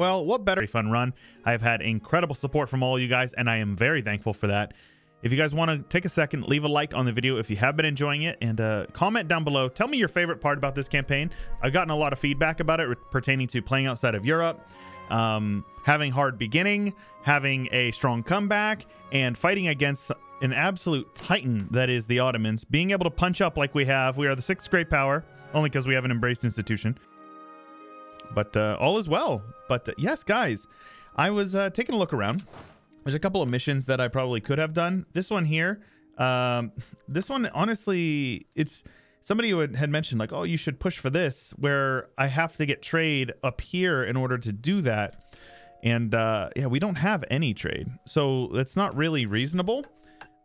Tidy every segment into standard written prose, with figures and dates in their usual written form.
Well, what better fun run. I've had incredible support from all you guys, and I am very thankful for that. If you guys want to take a second, leave a like on the video if you have been enjoying it, and comment down below. Tell me your favorite part about this campaign. I've gotten a lot of feedback about it pertaining to playing outside of Europe, having hard beginning, having a strong comeback, and fighting against an absolute titan that is the Ottomans. Being able to punch up like we have. We are the 6th great power, only because we have an embraced institution. But all is well. But yes, guys, I was taking a look around. There's a couple of missions that I probably could have done. This one here, this one, honestly, it's somebody who had mentioned like, oh, you should push for this, where I have to get trade up here in order to do that. And yeah, we don't have any trade, so it's not really reasonable.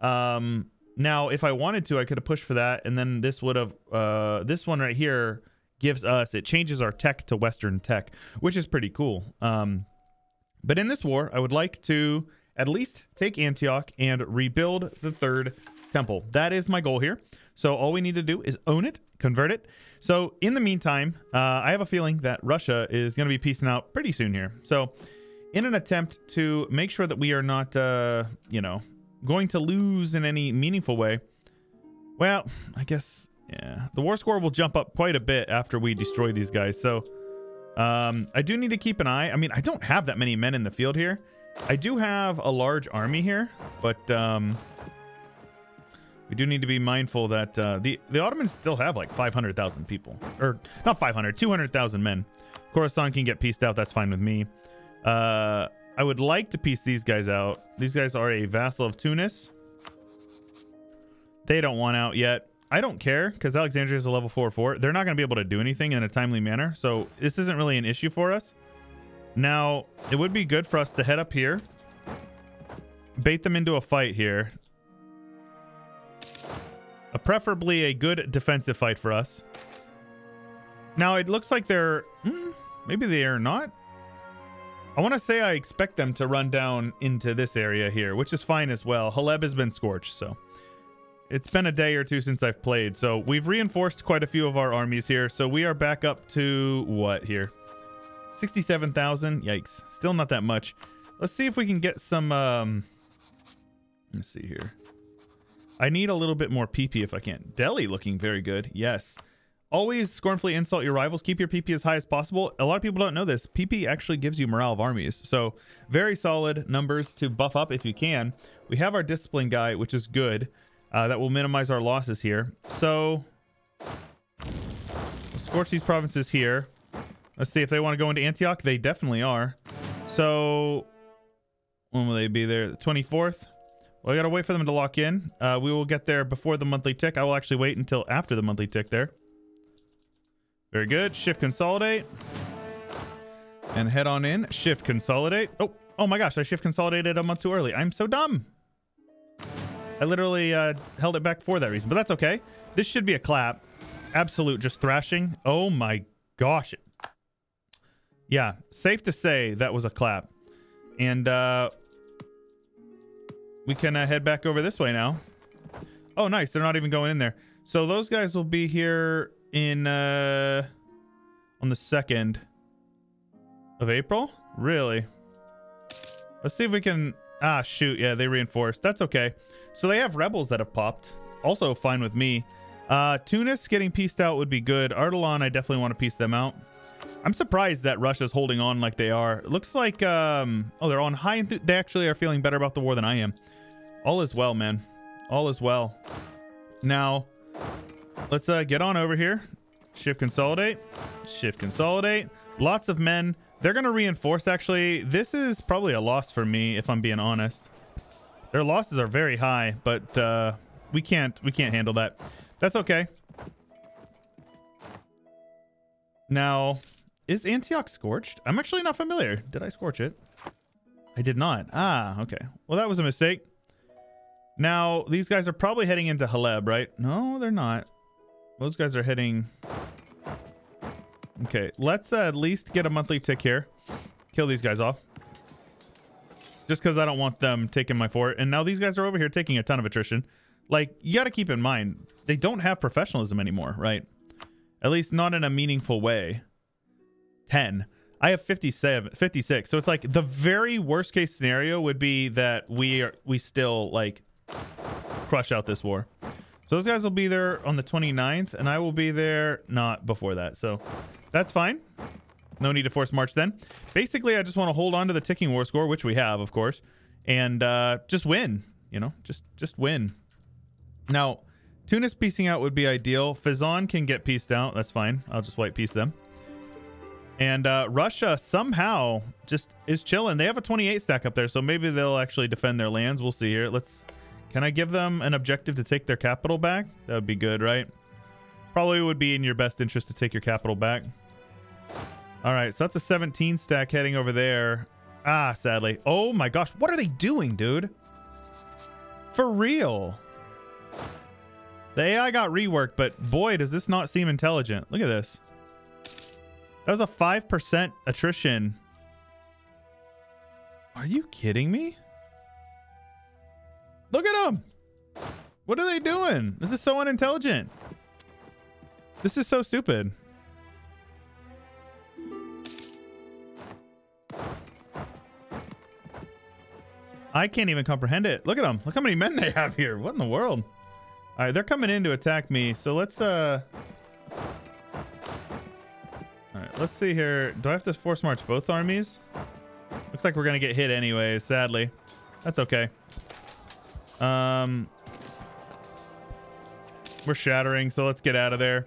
Now, if I wanted to, I could have pushed for that, and then this would have, this one right here gives us, it changes our tech to Western tech, which is pretty cool. But in this war, I would like to at least take Antioch and rebuild the 3rd temple. That is my goal here. So all we need to do is own it, convert it. So in the meantime, I have a feeling that Russia is going to be peacing out pretty soon here. So in an attempt to make sure that we are not, you know, going to lose in any meaningful way, well, I guess, yeah, the war score will jump up quite a bit after we destroy these guys. So I do need to keep an eye. I mean, I don't have that many men in the field here. I do have a large army here, but we do need to be mindful that the Ottomans still have like 500,000 people, or not 500, 200,000 men. Khorasan can get pieced out. That's fine with me. I would like to piece these guys out. These guys are a vassal of Tunis. They don't want out yet. I don't care, because Alexandria is a level 4 fort. They're not going to be able to do anything in a timely manner, so this isn't really an issue for us. Now, it would be good for us to head up here, bait them into a fight here. Preferably a good defensive fight for us. Now, it looks like they're... maybe they are not. I want to say I expect them to run down into this area here, which is fine as well. Haleb has been scorched, so... It's been a day or two since I've played, so we've reinforced quite a few of our armies here. So we are back up to what here? 67,000. Yikes. Still not that much. Let's see if we can get some... let's see here. I need a little bit more PP if I can. Delhi looking very good. Yes. Always scornfully insult your rivals. Keep your PP as high as possible. A lot of people don't know this. PP actually gives you morale of armies. So very solid numbers to buff up if you can. We have our discipline guy, which is good. That will minimize our losses here. So we'll scorch these provinces here. Let's see if they want to go into Antioch. They definitely are. So when will they be there? The 24th. Well, I got to wait for them to lock in. We will get there before the monthly tick. I will actually wait until after the monthly tick there. Very good. Shift consolidate. And head on in. Shift consolidate. Oh my gosh. I shift consolidated a month too early. I'm so dumb. I literally held it back for that reason, but that's okay. This should be a clap. Absolute just thrashing. Oh my gosh. Yeah, safe to say that was a clap. And we can head back over this way now. Oh, nice. They're not even going in there. So those guys will be here in on the 2nd of April. Really? Let's see if we can... Ah, shoot. Yeah, they reinforced. That's okay. So they have rebels that have popped. Also fine with me. Tunis getting pieced out would be good. Ardalan, I definitely want to piece them out. I'm surprised that Russia's holding on like they are. It looks like... oh, they're on high... They actually are feeling better about the war than I am. All is well, man. All is well. Now, let's get on over here. Shift consolidate. Shift consolidate. Lots of men. They're going to reinforce, actually. This is probably a loss for me, if I'm being honest. Their losses are very high, but we can't handle that. That's okay. Now, is Antioch scorched? I'm actually not familiar. Did I scorch it? I did not. Ah, okay. Well, that was a mistake. Now, these guys are probably heading into Haleb, right? No, they're not. Those guys are heading... Okay, let's at least get a monthly tick here. Kill these guys off. Just because I don't want them taking my fort. And now these guys are over here taking a ton of attrition. Like, you got to keep in mind, they don't have professionalism anymore, right? At least not in a meaningful way. 10. I have 56. So it's like the very worst case scenario would be that we still like crush out this war. So those guys will be there on the 29th, and I will be there not before that. So that's fine. No need to force march then. Basically, I just want to hold on to the ticking war score, which we have, of course, and just win. You know, just win. Now, Tunis piecing out would be ideal. Fizan can get pieced out. That's fine. I'll just white piece them. And Russia somehow just is chilling. They have a 28 stack up there, so maybe they'll actually defend their lands. We'll see here. Can I give them an objective to take their capital back? That would be good, right? Probably would be in your best interest to take your capital back. All right, so that's a 17 stack heading over there. Ah, sadly. Oh my gosh, what are they doing, dude? For real. The AI got reworked, but boy, does this not seem intelligent. Look at this. That was a 5% attrition. Are you kidding me? Look at them. What are they doing? This is so unintelligent. This is so stupid. I can't even comprehend it. Look at them. Look how many men they have here. What in the world? All right, they're coming in to attack me. So let's all right, let's see here. Do I have to force march both armies? Looks like we're gonna get hit anyway, sadly. That's okay. We're shattering, so let's get out of there.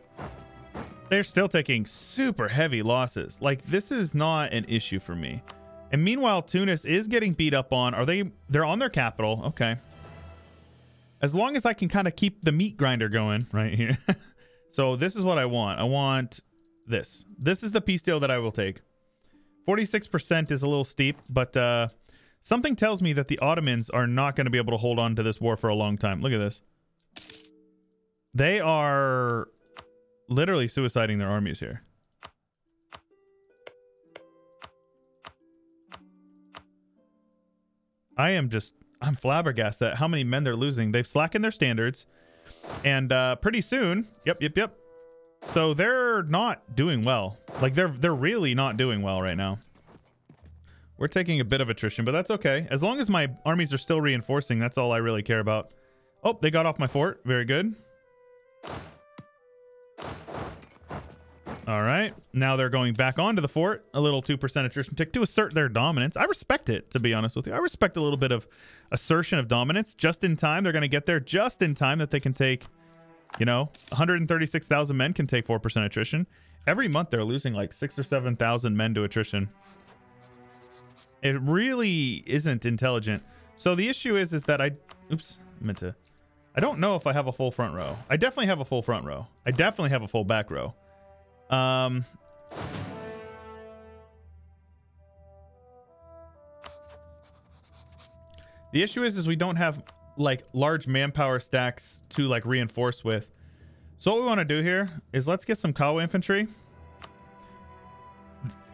They're still taking super heavy losses. Like, this is not an issue for me. And meanwhile, Tunis is getting beat up on. They're on their capital. Okay. As long as I can kind of keep the meat grinder going right here. So this is what I want. I want this. This is the peace deal that I will take. 46% is a little steep, but something tells me that the Ottomans are not going to be able to hold on to this war for a long time. Look at this. They are literally suiciding their armies here. I'm flabbergasted at how many men they're losing. They've slackened their standards, and pretty soon, yep. So they're not doing well. Like, they're really not doing well right now. We're taking a bit of attrition, but that's okay. As long as my armies are still reinforcing, that's all I really care about. Oh, they got off my fort. Very good. All right. Now they're going back onto the fort. A little 2% attrition tick to assert their dominance. I respect it, to be honest with you. I respect a little bit of assertion of dominance. Just in time. They're going to get there just in time that they can take, you know, 136,000 men can take 4% attrition. Every month they're losing like 6,000 or 7,000 men to attrition. It really isn't intelligent. So the issue is that I don't know if I have a full front row. I definitely have a full front row. I definitely have a full back row. The issue is we don't have like large manpower stacks to like reinforce with. So what we want to do here is let's get some Kawa infantry.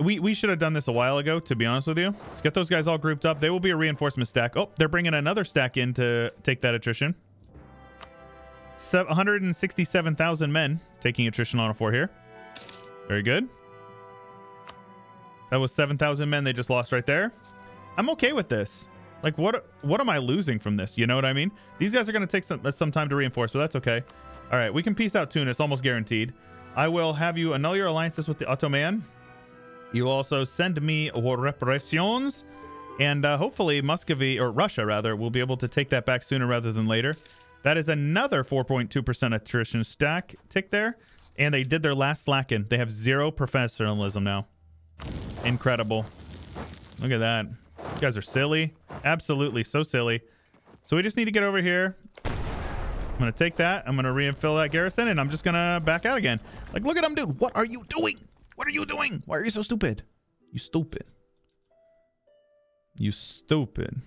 We should have done this a while ago, to be honest with you. Let's get those guys all grouped up. They will be a reinforcement stack. Oh, they're bringing another stack in to take that attrition. 167,000 men taking attrition on a fort here. Very good. That was 7,000 men they just lost right there. I'm okay with this. Like, what am I losing from this? You know what I mean? These guys are going to take some time to reinforce, but that's okay. All right, we can peace out Tunis, almost guaranteed. I will have you annul your alliances with the Ottoman. You also send me war reparations, and hopefully Muscovy, or Russia rather, will be able to take that back sooner rather than later. That is another 4.2% attrition stack tick there. And they did their last slacken. They have 0 professionalism now. Incredible. Look at that. You guys are silly. Absolutely so silly. So we just need to get over here. I'm going to take that. I'm going to reinfill that garrison, and I'm just going to back out again. Like, look at them, dude. What are you doing? What are you doing? Why are you so stupid? You stupid. You stupid.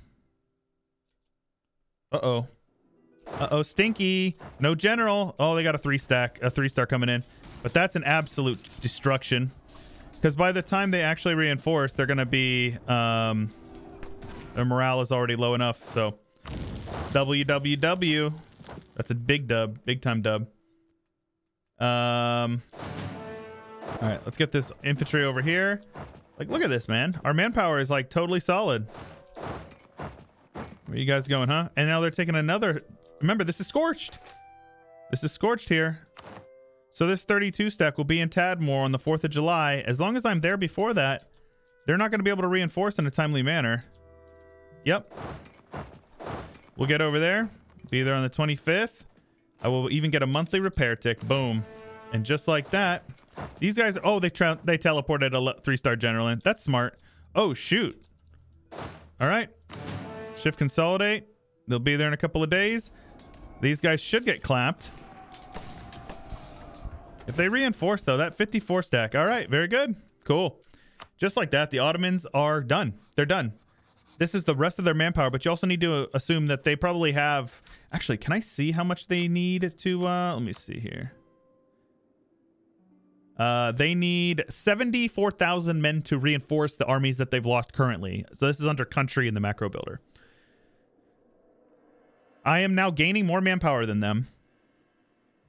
Uh-oh. Uh-oh, stinky. No general. Oh, they got a 3-star coming in. But that's an absolute destruction. Because by the time they actually reinforce, they're going to be... their morale is already low enough. So, WWW. That's a big dub. Big time dub. All right, let's get this infantry over here. Like, look at this, man. Our manpower is like totally solid. Where are you guys going, huh? And now they're taking another. Remember, this is scorched. This is scorched here. So this 32 stack will be in Tadmor on the 4th of July. As long as I'm there before that, they're not going to be able to reinforce in a timely manner. Yep. We'll get over there. Be there on the 25th. I will even get a monthly repair tick. Boom. And just like that, these guys, oh, they teleported a 3-star general in. That's smart. Oh, shoot. All right. Shift consolidate. They'll be there in a couple of days. These guys should get clapped. If they reinforce, though, that 54 stack. All right. Very good. Cool. Just like that, the Ottomans are done. They're done. This is the rest of their manpower, but you also need to assume that they probably have... Actually, can I see how much they need to... let me see here. They need 74,000 men to reinforce the armies that they've lost currently. So this is under country in the macro builder. I am now gaining more manpower than them.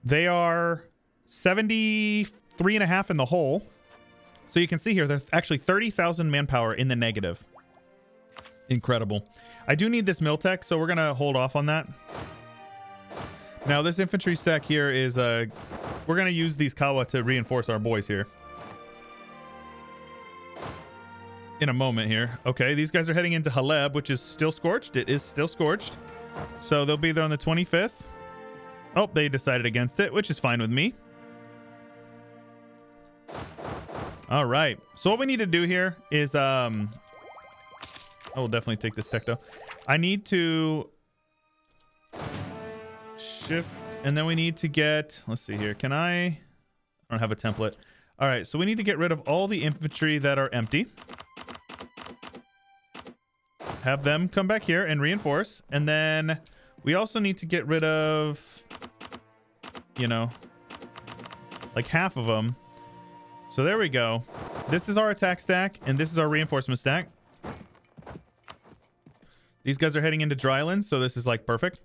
They are 73.5 in the hole. So you can see here, they're actually 30,000 manpower in the negative. Incredible. I do need this mill tech, so we're going to hold off on that. Now, this infantry stack here is... we're going to use these Kawa to reinforce our boys here. In a moment here. Okay, these guys are heading into Haleb, which is still scorched. It is still scorched. So they'll be there on the 25th. Oh, they decided against it, which is fine with me. All right. So what we need to do here is... I will definitely take this tech, though. I need to shift, and then we need to get... Let's see here. Can I don't have a template. All right, so we need to get rid of all the infantry that are empty. Have them come back here and reinforce. And then we also need to get rid of, you know, like half of them. So there we go. This is our attack stack, and this is our reinforcement stack. These guys are heading into Dryland, so this is like perfect.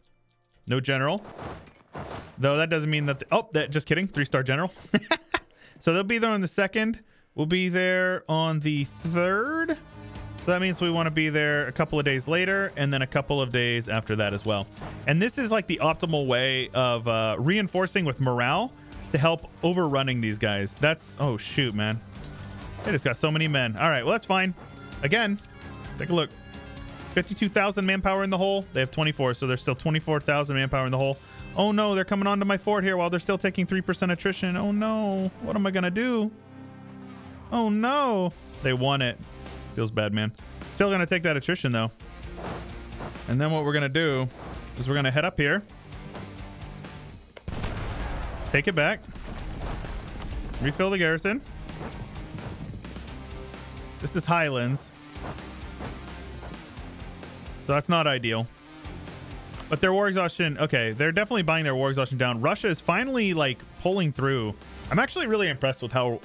No general. Though that doesn't mean that... just kidding. 3-star general. So they'll be there on the 2nd. We'll be there on the 3rd. So that means we want to be there a couple of days later and then a couple of days after that as well. And this is like the optimal way of reinforcing with morale to help overrunning these guys. That's... Oh, shoot, man. They just got so many men. All right, well, that's fine. Again, take a look. 52,000 manpower in the hole. They have 24, so there's still 24,000 manpower in the hole. Oh no, they're coming onto my fort here while they're still taking 3% attrition. Oh no, what am I gonna do? Oh no, they won it. Feels bad, man. Still gonna take that attrition though. And then what we're gonna do is we're gonna head up here, take it back, refill the garrison. This is Highlands. So that's not ideal. But their war exhaustion... Okay, they're definitely buying their war exhaustion down. Russia is finally, like, pulling through. I'm actually really impressed with how...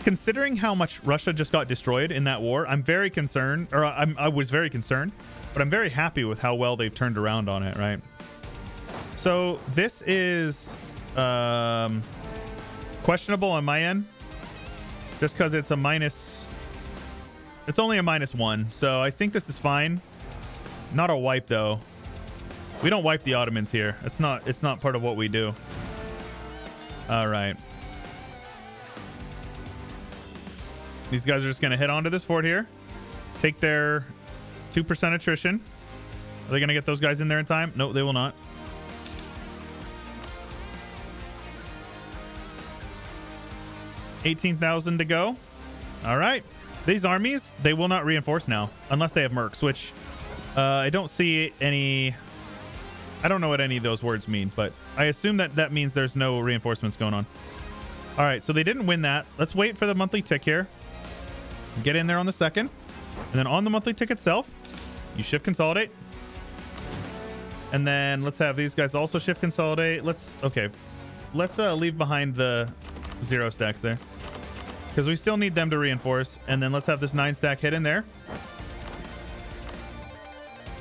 Considering how much Russia just got destroyed in that war, I'm very concerned. Or I was very concerned. But I'm very happy with how well they've turned around on it, right? So this is... questionable on my end. Just because it's a minus... It's only a -1. So I think this is fine. Not a wipe though. We don't wipe the Ottomans here. It's not part of what we do. All right. These guys are just gonna head onto this fort here. Take their 2% attrition. Are they gonna get those guys in there in time? No, they will not. $18,000 to go. All right. These armies, they will not reinforce now unless they have mercs, which I don't see any... I don't know what any of those words mean, but I assume that that means there's no reinforcements going on. All right, so they didn't win that. Let's wait for the monthly tick here. Get in there on the 2nd. And then on the monthly tick itself, you shift consolidate. And then let's have these guys also shift consolidate. Let's leave behind the 0 stacks there, because we still need them to reinforce. And then let's have this 9 stack hit in there.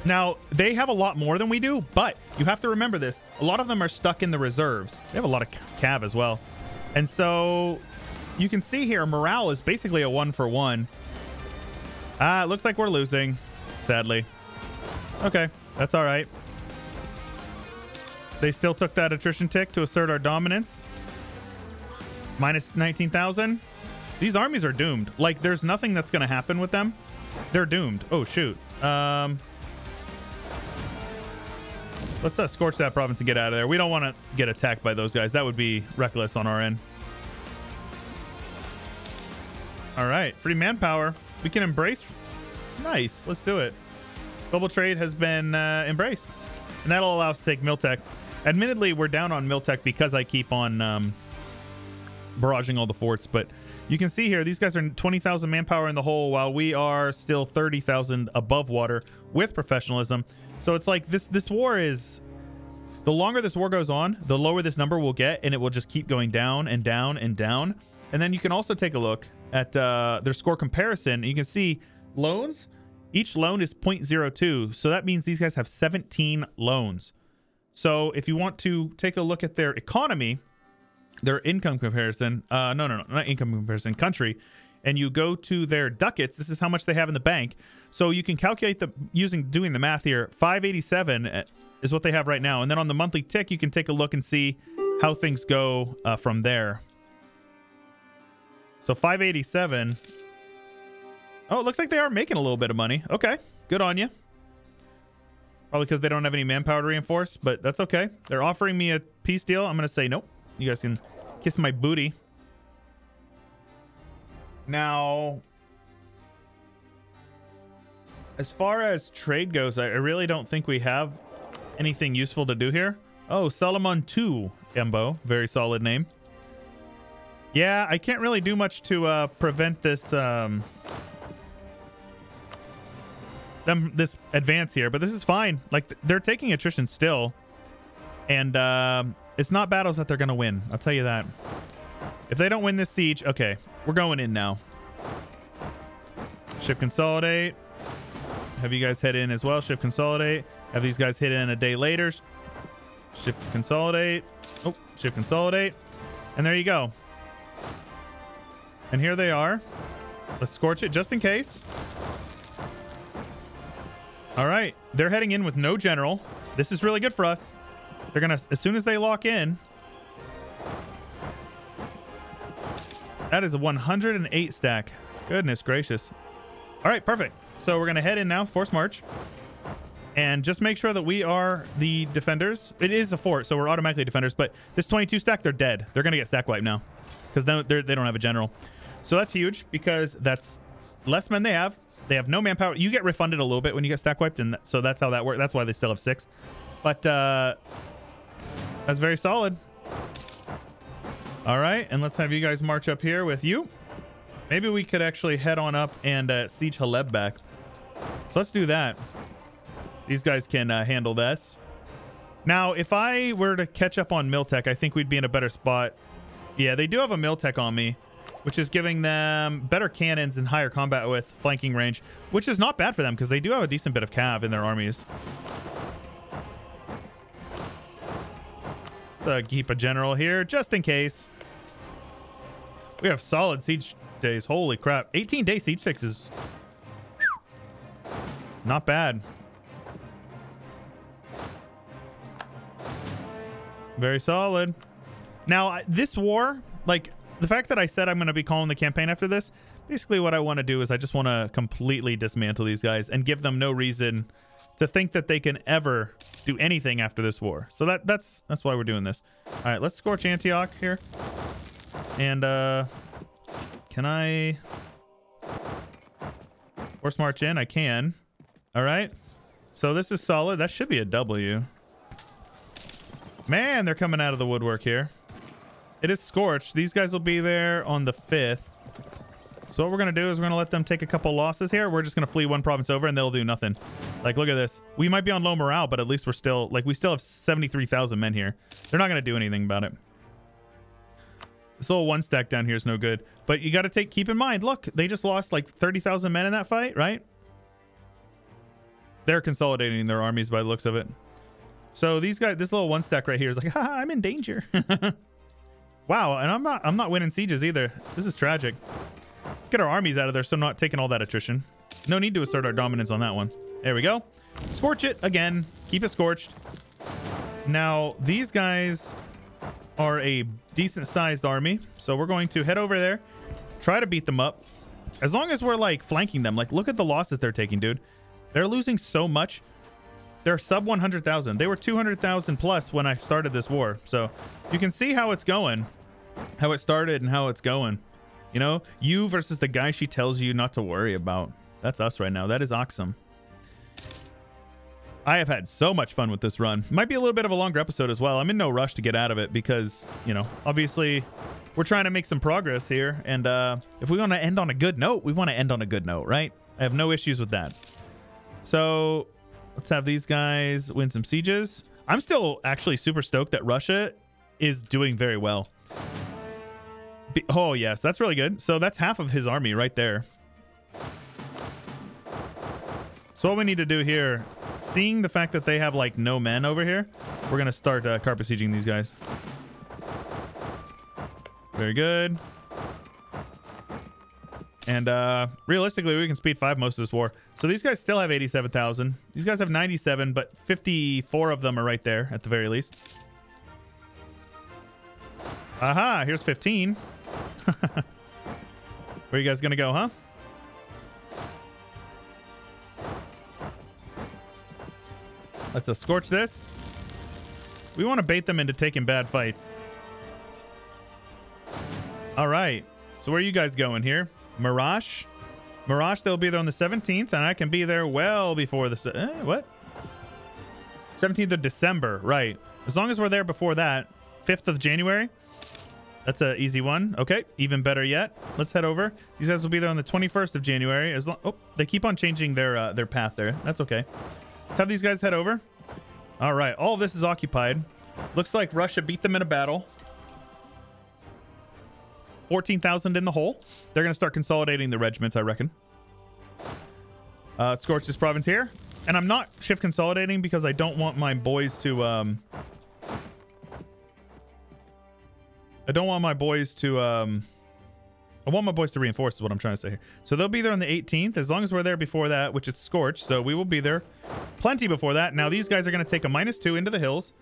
Now, they have a lot more than we do, but you have to remember this. A lot of them are stuck in the reserves. They have a lot of cav as well. And so you can see here, morale is basically a 1-for-1. It looks like we're losing, sadly. Okay, that's all right. They still took that attrition tick to assert our dominance. Minus 19,000. These armies are doomed. Like, there's nothing that's going to happen with them. They're doomed. Oh, shoot. Let's scorch that province and get out of there. We don't want to get attacked by those guys. That would be reckless on our end. All right. Free manpower. We can embrace. Nice. Let's do it. Global trade has been embraced. And that'll allow us to take Miltech. Admittedly, we're down on Miltech because I keep on barraging all the forts. But you can see here, these guys are 20,000 manpower in the hole while we are still 30,000 above water with professionalism. So it's like this war is... The longer this war goes on, the lower this number will get, and it will just keep going down and down and down. And then you can also take a look at their score comparison. You can see loans. Each loan is 0.02. So that means these guys have 17 loans. So if you want to take a look at their economy, their income comparison, no, not income comparison, country, and you go to their ducats, this is how much they have in the bank. So you can calculate doing the math here. 587 is what they have right now. And then on the monthly tick, you can take a look and see how things go from there. So 587. Oh, it looks like they are making a little bit of money. Okay, good on you. Probably because they don't have any manpower to reinforce, but that's okay. They're offering me a peace deal. I'm going to say nope. You guys can kiss my booty. Now, as far as trade goes, I really don't think we have anything useful to do here. Oh, Solomon 2, Embo. Very solid name. Yeah, I can't really do much to prevent this this advance here, but this is fine. Like, they're taking attrition still, and it's not battles that they're going to win. I'll tell you that. If they don't win this siege, okay, we're going in now. Ship consolidate. Have you guys head in as well. Ship consolidate. Have these guys hit in a day later. Ship consolidate. Oh, ship consolidate. And there you go. And here they are. Let's scorch it just in case. All right. They're heading in with no general. This is really good for us. They're going to, as soon as they lock in. That is a 108 stack. Goodness gracious. All right, perfect. So we're going to head in now, force march. And just make sure that we are the defenders. It is a fort, so we're automatically defenders. But this 22 stack, they're dead. They're going to get stack wiped now because they don't have a general. So that's huge because that's less men they have. They have no manpower. You get refunded a little bit when you get stack wiped, and so that's how that works. That's why they still have 6. But that's very solid. All right, and let's have you guys march up here with you. Maybe we could actually head on up and siege Haleb back. So let's do that. These guys can handle this. Now, if I were to catch up on Miltech, I think we'd be in a better spot. Yeah, they do have a Miltech on me, which is giving them better cannons and higher combat with flanking range, which is not bad for them because they do have a decent bit of cav in their armies. Let's keep a general here just in case. We have solid siege days. Holy crap. 18-day siege sticks is not bad. Very solid. Now, this war, like, the fact that I said I'm going to be calling the campaign after this, basically what I want to do is I just want to completely dismantle these guys and give them no reason to think that they can ever do anything after this war. So that's why we're doing this. All right, let's scorch Antioch here. And can I force march in? I can. All right. So this is solid. That should be a W. Man, they're coming out of the woodwork here. It is scorched. These guys will be there on the 5th. So what we're going to do is we're going to let them take a couple losses here. We're just going to flee one province over and they'll do nothing. Like, look at this. We might be on low morale, but at least we're still, like, we still have 73,000 men here. They're not going to do anything about it. This little one stack down here is no good. But you got to keep in mind, look, they just lost like 30,000 men in that fight, right? They're consolidating their armies by the looks of it. So these guys, this little one stack right here is like, haha, I'm in danger. Wow, and I'm not winning sieges either. This is tragic. Let's get our armies out of there so I'm not taking all that attrition. No need to assert our dominance on that one. There we go. Scorch it again. Keep it scorched. Now, these guys are a decent sized army. So we're going to head over there. Try to beat them up. As long as we're like flanking them. Like, look at the losses they're taking, dude. They're losing so much. They're sub 100,000. They were 200,000 plus when I started this war. So you can see how it's going. How it started and how it's going. You know, you versus the guy she tells you not to worry about. That's us right now. That is awesome. I have had so much fun with this run. Might be a little bit of a longer episode as well. I'm in no rush to get out of it because, you know, obviously we're trying to make some progress here. And if we want to end on a good note, we want to end on a good note, right? I have no issues with that. So let's have these guys win some sieges. I'm still actually super stoked that Russia is doing very well. Oh, yes, that's really good. So that's half of his army right there. So what we need to do here, seeing the fact that they have like no men over here, we're going to start carpet sieging these guys. Very good. And realistically, we can speed 5 most of this war. So these guys still have 87,000. These guys have 97, but 54 of them are right there at the very least. Aha, here's 15. Where are you guys going to go, huh? Let's scorch this. We want to bait them into taking bad fights. All right. So where are you guys going here? Mirage? Mirage, they'll be there on the 17th, and I can be there well before the... what? 17th of December, right. As long as we're there before that. 5th of January. That's an easy one. Okay, even better yet. Let's head over. These guys will be there on the 21st of January. As long... Oh, they keep on changing their path there. That's okay. Let's have these guys head over. All right, all of this is occupied. Looks like Russia beat them in a battle. 14,000 in the hole. They're going to start consolidating the regiments, I reckon. Scorch this province here. And I'm not shift consolidating because I don't want my boys to... I want my boys to reinforce is what I'm trying to say here. So they'll be there on the 18th, as long as we're there before that, which it's scorched. So we will be there plenty before that. Now these guys are going to take a -2 into the hills.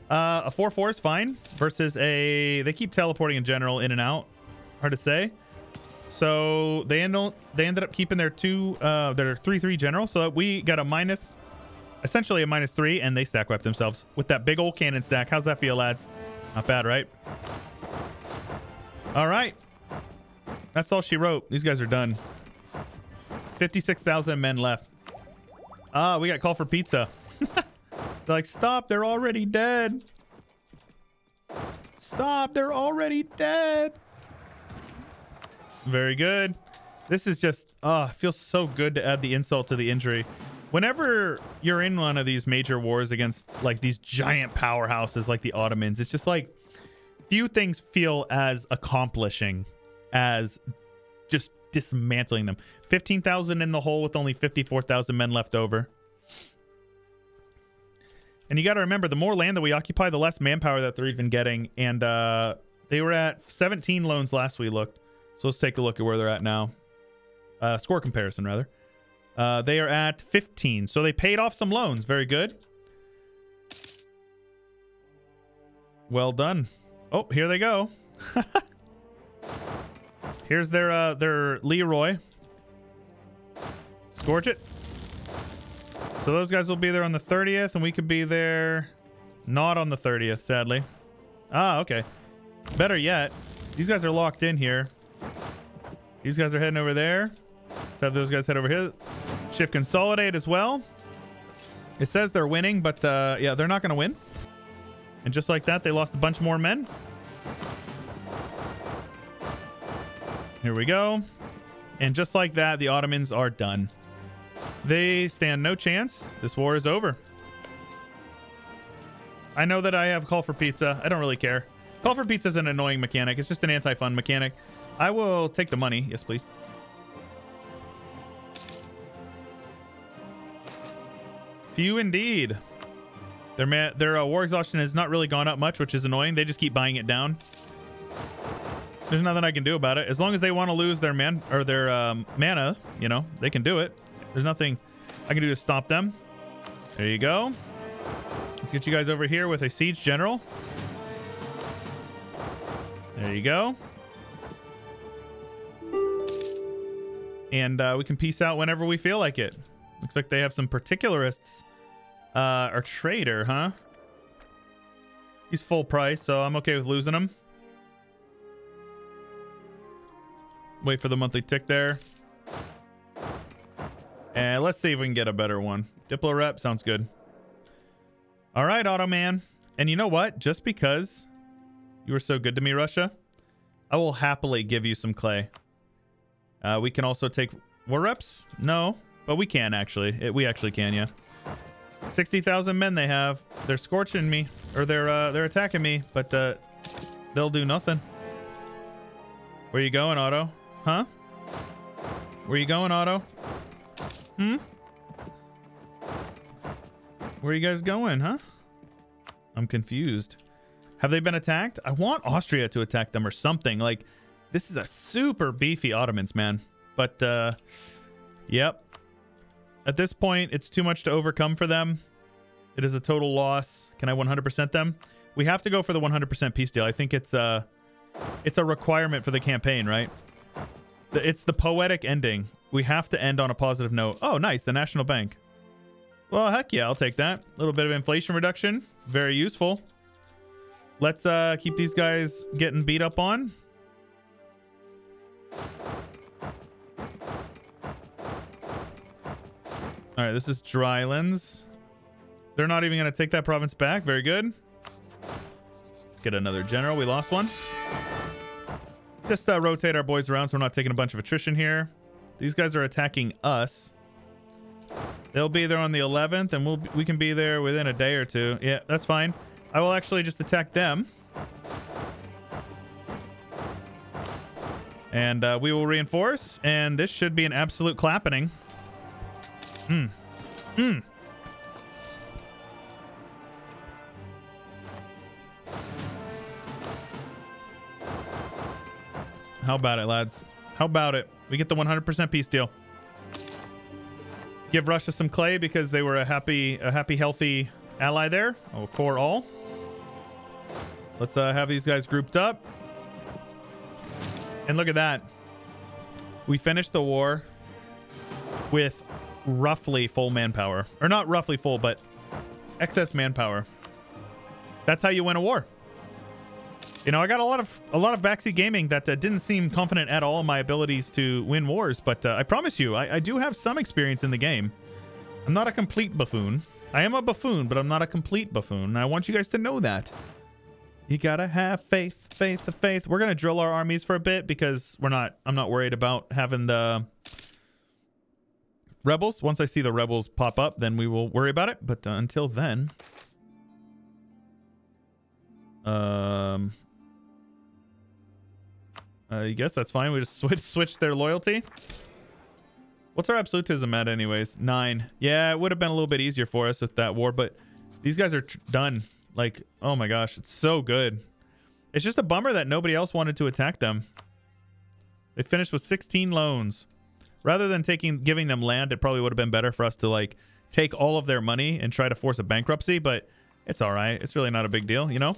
A 4-4 is fine versus a... They keep teleporting in general, in and out. Hard to say. So they ended up keeping their 3-3 general. So we got a essentially a -3, and they stack wipe themselves with that big old cannon stack. How's that feel, lads? Not bad, right? All right. That's all she wrote. These guys are done. 56,000 men left. Ah, we got call for pizza. They're like, stop, they're already dead. Stop, they're already dead. Very good. This is just, it feels so good to add the insult to the injury. Whenever you're in one of these major wars against like these giant powerhouses like the Ottomans, it's just like few things feel as accomplishing as just dismantling them. 15,000 in the hole with only 54,000 men left over. And you got to remember, the more land that we occupy, the less manpower that they're even getting. And they were at 17 loans last we looked. So let's take a look at where they're at now. Score comparison, rather. They are at 15. So they paid off some loans. Very good. Well done. Oh, here they go. Here's their Leroy. Scorch it. So those guys will be there on the 30th, and we could be there not on the 30th, sadly. Ah, okay. Better yet, these guys are locked in here. These guys are heading over there. Let's have those guys head over here. Shift consolidate as well. It says they're winning, but yeah, they're not going to win. And just like that, they lost a bunch more men. Here we go. And just like that, the Ottomans are done. They stand no chance. This war is over. I know that I have call for pizza. I don't really care. Call for pizza is an annoying mechanic. It's just an anti-fun mechanic. I will take the money. Yes, please. Few indeed. Their war exhaustion has not really gone up much, which is annoying. They just keep buying it down. There's nothing I can do about it. As long as they want to lose their mana, you know, they can do it. There's nothing I can do to stop them. There you go. Let's get you guys over here with a siege general. There you go. And we can peace out whenever we feel like it. Looks like they have some particularists. Our trader, huh? He's full price, so I'm okay with losing him. Wait for the monthly tick there. And let's see if we can get a better one. Diplo rep sounds good. All right, Otto man. And you know what? Just because you were so good to me, Russia, I will happily give you some clay. We can also take war reps. No, but we can actually. We actually can, yeah. 60,000 men they have. They're scorching me, or they're attacking me, but they'll do nothing. Where you going, Otto? Huh? Where you going, Otto? Hmm? Where are you guys going, huh? I'm confused. Have they been attacked? I want Austria to attack them or something. Like, this is a super beefy Ottomans, man. But, yep. At this point, it's too much to overcome for them. It is a total loss. Can I 100% them? We have to go for the 100% peace deal. I think it's a requirement for the campaign, right? It's the poetic ending. We have to end on a positive note. Oh, nice. The National Bank. Well, heck yeah, I'll take that. A little bit of inflation reduction. Very useful. Let's keep these guys getting beat up on. All right, this is Drylands. They're not even going to take that province back. Very good. Let's get another general. We lost one. Just rotate our boys around so we're not taking a bunch of attrition here. These guys are attacking us. They'll be there on the 11th, and we can be there within a day or two. Yeah, that's fine. I will actually just attack them. And we will reinforce, and this should be an absolute clapping. How about it, lads? How about it? We get the 100% peace deal. Give Russia some clay because they were a happy, healthy ally there. Oh, core all. Let's have these guys grouped up. And look at that. We finished the war with roughly full manpower. Or not roughly full, but excess manpower. That's how you win a war. You know, I got a lot of backseat gaming that didn't seem confident at all in my abilities to win wars, but I promise you, I do have some experience in the game. I'm not a complete buffoon. I am a buffoon, but I'm not a complete buffoon, and I want you guys to know that. You gotta have faith, faith. We're gonna drill our armies for a bit because I'm not worried about having the rebels. Once I see the rebels pop up, then we will worry about it. But until then, I guess that's fine. We just switch their loyalty. What's our absolutism at anyways? 9. Yeah, it would have been a little bit easier for us with that war, but these guys are done. Like, oh my gosh, it's so good. It's just a bummer that nobody else wanted to attack them. They finished with 16 loans. Rather than giving them land, it probably would have been better for us to like take all of their money and try to force a bankruptcy, but it's all right. It's really not a big deal, you know?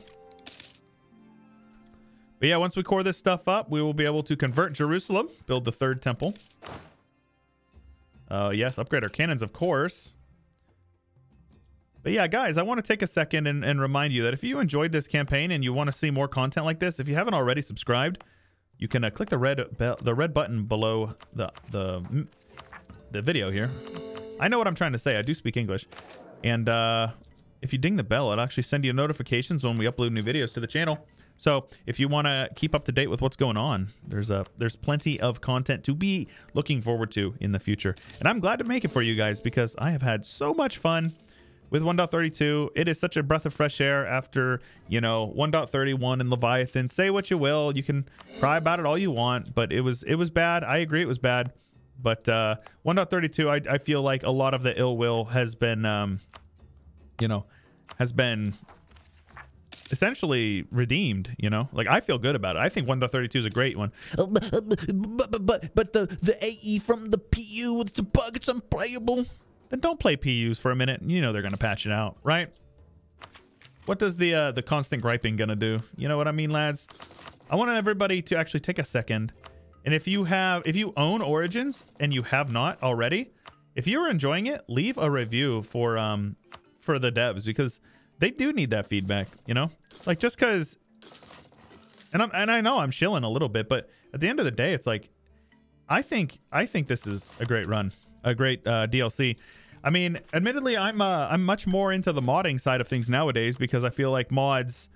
But yeah, once we core this stuff up, we will be able to convert Jerusalem, build the 3rd temple. Yes, upgrade our cannons, of course. But yeah, guys, I want to take a second and remind you that if you enjoyed this campaign and you want to see more content like this, if you haven't already subscribed, you can click the red button below the video here. I know what I'm trying to say. I do speak English. And if you ding the bell, it'll actually send you notifications when we upload new videos to the channel. So if you want to keep up to date with what's going on, there's plenty of content to be looking forward to in the future. And I'm glad to make it for you guys because I have had so much fun with 1.32. It is such a breath of fresh air after, you know, 1.31 and Leviathan. Say what you will. You can cry about it all you want, but it was bad. I agree it was bad. But 1.32, I feel like a lot of the ill will has been, you know, has been essentially redeemed, you know? Like, I feel good about it. I think 1.32 is a great one. But the AE from the PU, it's a bug, it's unplayable. Then don't play PUs for a minute. You know they're going to patch it out, right? What does the constant griping going to do? You know what I mean, lads? I want everybody to actually take a second. And if you own Origins and you have not already, if you're enjoying it, leave a review for the devs, because they do need that feedback, you know? Like, just because, and I know I'm shilling a little bit, but at the end of the day, it's like, I think this is a great run, a great DLC. I mean, admittedly, I'm much more into the modding side of things nowadays, because I feel like mods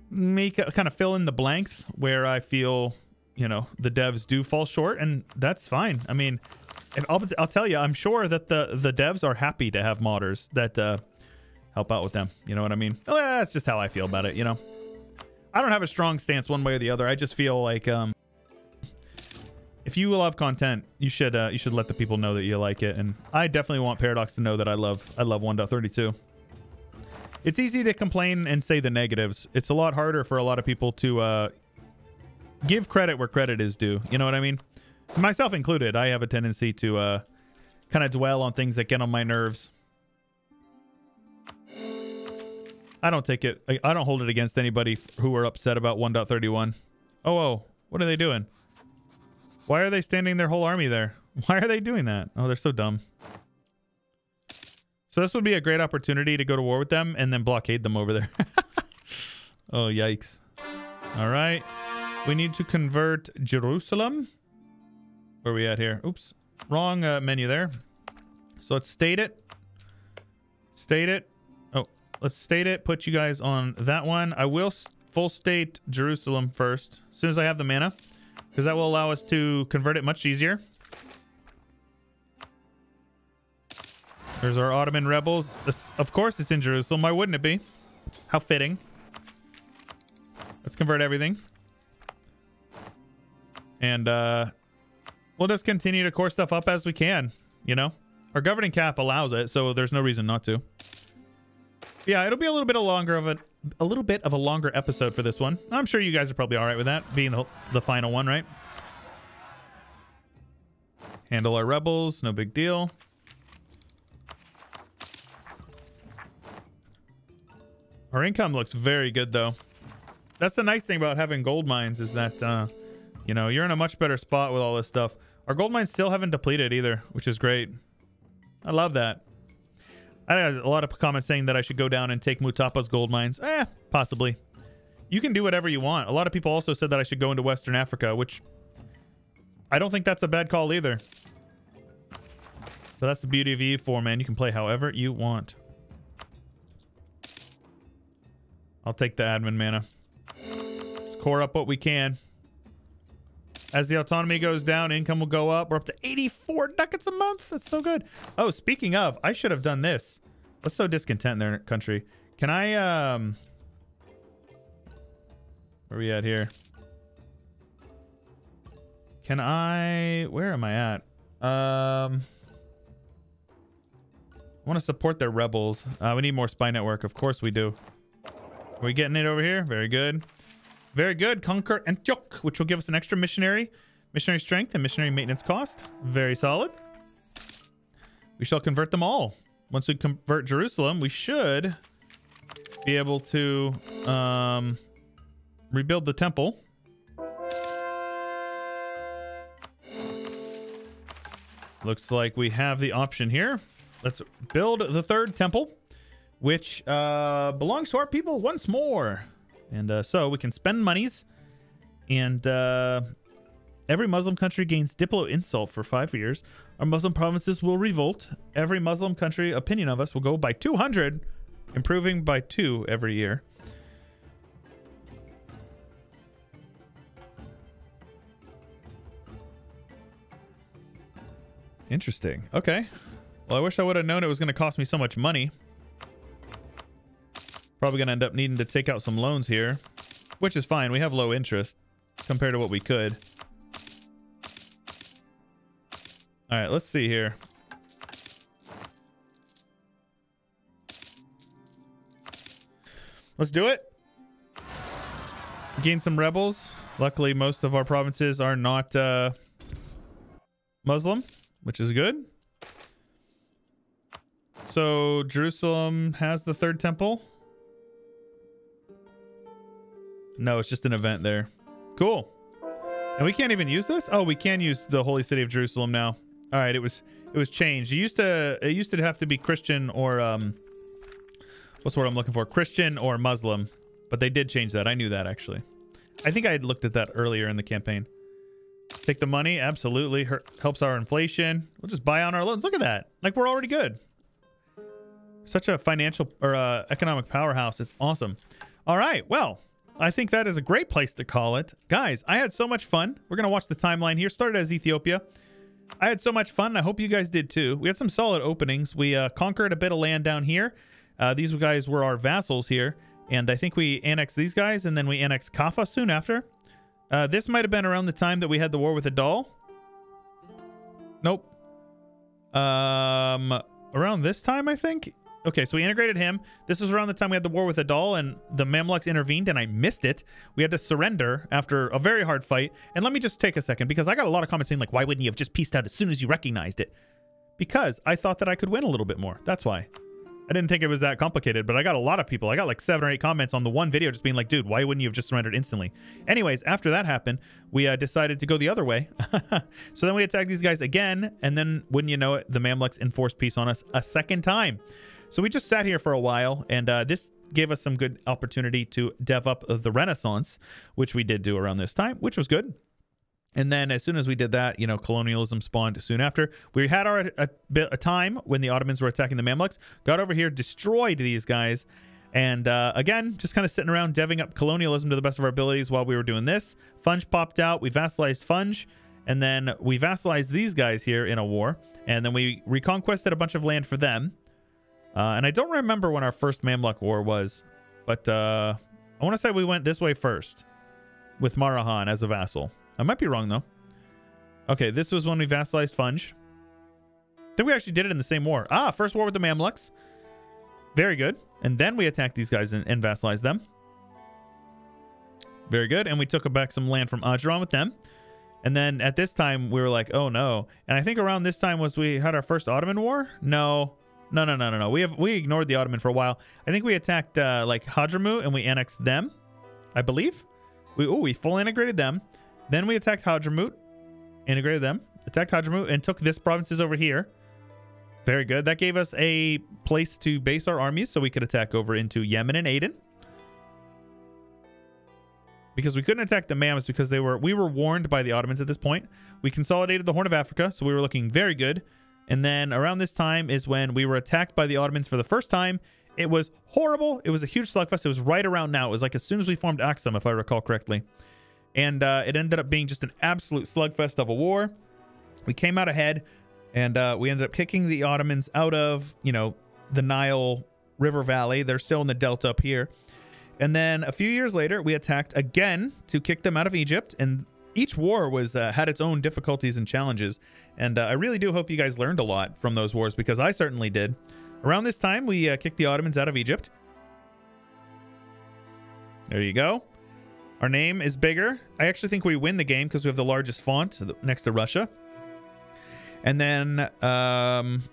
make kind of fill in the blanks where I feel, you know, the devs do fall short, and that's fine. I mean, and I'll tell you, I'm sure that the devs are happy to have modders that help out with them. You know what I mean? Well, that's just how I feel about it, you know? I don't have a strong stance one way or the other. I just feel like if you love content, you should let the people know that you like it. And I definitely want Paradox to know that I love 1.32. It's easy to complain and say the negatives. It's a lot harder for a lot of people to give credit where credit is due. You know what I mean? Myself included, I have a tendency to kind of dwell on things that get on my nerves. I don't hold it against anybody who are upset about 1.31. Oh, what are they doing? Why are they standing their whole army there? Why are they doing that? Oh, they're so dumb. So this would be a great opportunity to go to war with them and then blockade them over there. Oh, yikes. All right. We need to convert Jerusalem. Where are we at here? Oops. Wrong menu there. So let's state it. State it. Oh, let's state it. Put you guys on that one. I will full state Jerusalem first, as soon as I have the mana, because that will allow us to convert it much easier. There's our Ottoman rebels. Of course it's in Jerusalem. Why wouldn't it be? How fitting. Let's convert everything. And we'll just continue to core stuff up as we can, you know? Our governing cap allows it, so there's no reason not to. Yeah, it'll be a little bit of a longer episode for this one. I'm sure you guys are probably all right with that, being the final one, right? Handle our rebels, no big deal. Our income looks very good, though. That's the nice thing about having gold mines, is that, you know, you're in a much better spot with all this stuff. Our gold mines still haven't depleted either, which is great. I love that. I had a lot of comments saying that I should go down and take Mutapa's gold mines. Possibly. You can do whatever you want. A lot of people also said that I should go into Western Africa, which I don't think that's a bad call either. But that's the beauty of EU4, man. You can play however you want. I'll take the admin mana. Let's core up what we can. As the autonomy goes down, income will go up. We're up to 84 ducats a month. That's so good. Oh, speaking of, I should have done this. Let's sow discontent in their country. Can I, where are we at here? Can I, where am I at? I want to support their rebels. We need more spy network. Of course we do. Are we getting it over here? Very good. Very good. Conquer Antioch, which will give us an extra missionary strength and missionary maintenance cost. Very solid. We shall convert them all. Once we convert Jerusalem, we should be able to rebuild the temple. Looks like we have the option here. Let's build the third temple, which belongs to our people once more. And so we can spend monies, and every Muslim country gains Diplo insult for 5 years. Our Muslim provinces will revolt. Every Muslim country opinion of us will go by 200, improving by 2 every year. Interesting. Okay. Well, I wish I would have known it was going to cost me so much money. Probably going to end up needing to take out some loans here, which is fine. We have low interest compared to what we could. All right, let's see here. Let's do it. Gain some rebels. Luckily, most of our provinces are not Muslim, which is good. So Jerusalem has the third temple. No, it's just an event there. Cool. And we can't even use this? Oh, we can use the holy city of Jerusalem now. All right, it was changed. It used to have to be Christian or what's the word I'm looking for? Christian or Muslim. But they did change that. I knew that actually. I think I had looked at that earlier in the campaign. Take the money, absolutely. Helps our inflation. We'll just buy on our loans. Look at that. Like we're already good. Such a financial or economic powerhouse. It's awesome. All right, well, I think that is a great place to call it. Guys, I had so much fun. We're going to watch the timeline here. Started as Ethiopia. I had so much fun. I hope you guys did too. We had some solid openings. We conquered a bit of land down here. These guys were our vassals here. And I think we annexed these guys, and then we annexed Kaffa soon after. This might have been around the time that we had the war with Adal. Nope. Around this time, I think. Okay, so we integrated him. This was around the time we had the war with Adal, and the Mamluks intervened, and I missed it. We had to surrender after a very hard fight. And let me just take a second, because I got a lot of comments saying, like, why wouldn't you have just peaced out as soon as you recognized it? Because I thought that I could win a little bit more. That's why. I didn't think it was that complicated, but I got a lot of people. I got like 7 or 8 comments on the one video just being like, dude, why wouldn't you have just surrendered instantly? Anyways, after that happened, we decided to go the other way. So then we attacked these guys again, and then, wouldn't you know it, the Mamluks enforced peace on us a second time. So we just sat here for a while, and this gave us some good opportunity to dev up the Renaissance, which we did do around this time, which was good. And then as soon as we did that, you know, colonialism spawned soon after. We had a time when the Ottomans were attacking the Mamluks, got over here, destroyed these guys, and again, just kind of sitting around deving up colonialism to the best of our abilities while we were doing this. Funge popped out. We vassalized Funge, and then we vassalized these guys here in a war, and then we reconquested a bunch of land for them. And I don't remember when our first Mamluk war was, but I want to say we went this way first with Marahan as a vassal. I might be wrong, though. Okay, this was when we vassalized Funge. I think we actually did it in the same war. Ah, first war with the Mamluks. Very good. And then we attacked these guys and vassalized them. Very good. And we took back some land from Ajuran with them. And then at this time, we were like, oh, no. And I think around this time was we had our first Ottoman war? No. No. We ignored the Ottoman for a while. I think we attacked like Hadramut and we annexed them, I believe. We full integrated them. Then we attacked Hadramut, integrated them, attacked Hadramut, and took this provinces over here. Very good. That gave us a place to base our armies so we could attack over into Yemen and Aden. Because we couldn't attack the Mamluks because we were warned by the Ottomans at this point. We consolidated the Horn of Africa, so we were looking very good. And then around this time is when we were attacked by the Ottomans for the first time. It was horrible. It was a huge slugfest. It was right around now. It was like as soon as we formed Aksum, if I recall correctly. And it ended up being just an absolute slugfest of a war. We came out ahead, and we ended up kicking the Ottomans out of, you know, the Nile River Valley. They're still in the delta up here. And then a few years later, we attacked again to kick them out of Egypt. And each war was had its own difficulties and challenges. And I really do hope you guys learned a lot from those wars, because I certainly did. Around this time, we kicked the Ottomans out of Egypt. There you go. Our name is bigger. I actually think we win the game because we have the largest font next to Russia. And then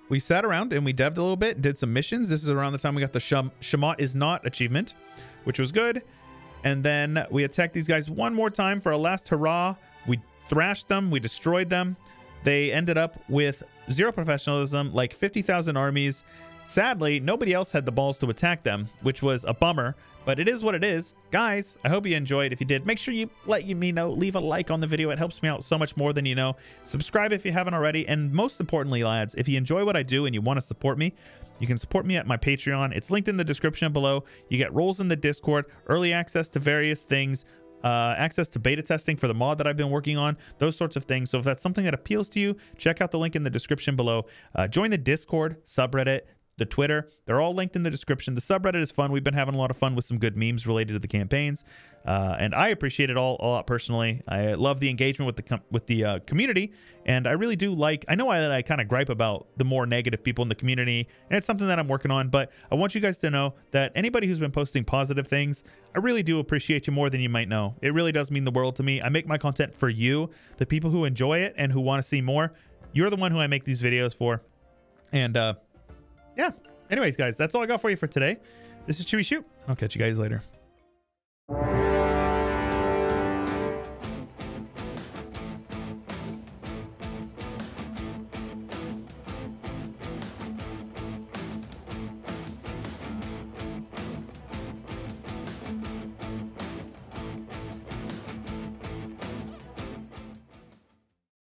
we sat around and we devved a little bit, did some missions. This is around the time we got the Shemot is not achievement, which was good. And then we attacked these guys one more time for our last hurrah. We thrashed them. We destroyed them. They ended up with 0 professionalism, like 50,000 armies. Sadly, nobody else had the balls to attack them, which was a bummer. But it is what it is. Guys, I hope you enjoyed. If you did, make sure you let me know. Leave a like on the video. It helps me out so much more than you know. Subscribe if you haven't already. And most importantly, lads, if you enjoy what I do and you want to support me, you can support me at my Patreon. It's linked in the description below. You get roles in the Discord, early access to various things, access to beta testing for the mod that I've been working on, those sorts of things. So if that's something that appeals to you, check out the link in the description below. Join the Discord subreddit. the Twitter. They're all linked in the description. The subreddit is fun. We've been having a lot of fun with some good memes related to the campaigns, and I appreciate it all a lot personally. I love the engagement with the community, and I really do like. I know that I kind of gripe about the more negative people in the community, and it's something that I'm working on. But I want you guys to know that anybody who's been posting positive things, I really do appreciate you more than you might know. It really does mean the world to me. I make my content for you, the people who enjoy it and who want to see more. You're the one who I make these videos for. And yeah, anyways, guys, that's all I got for you for today. This is Chewyshoot. I'll catch you guys later.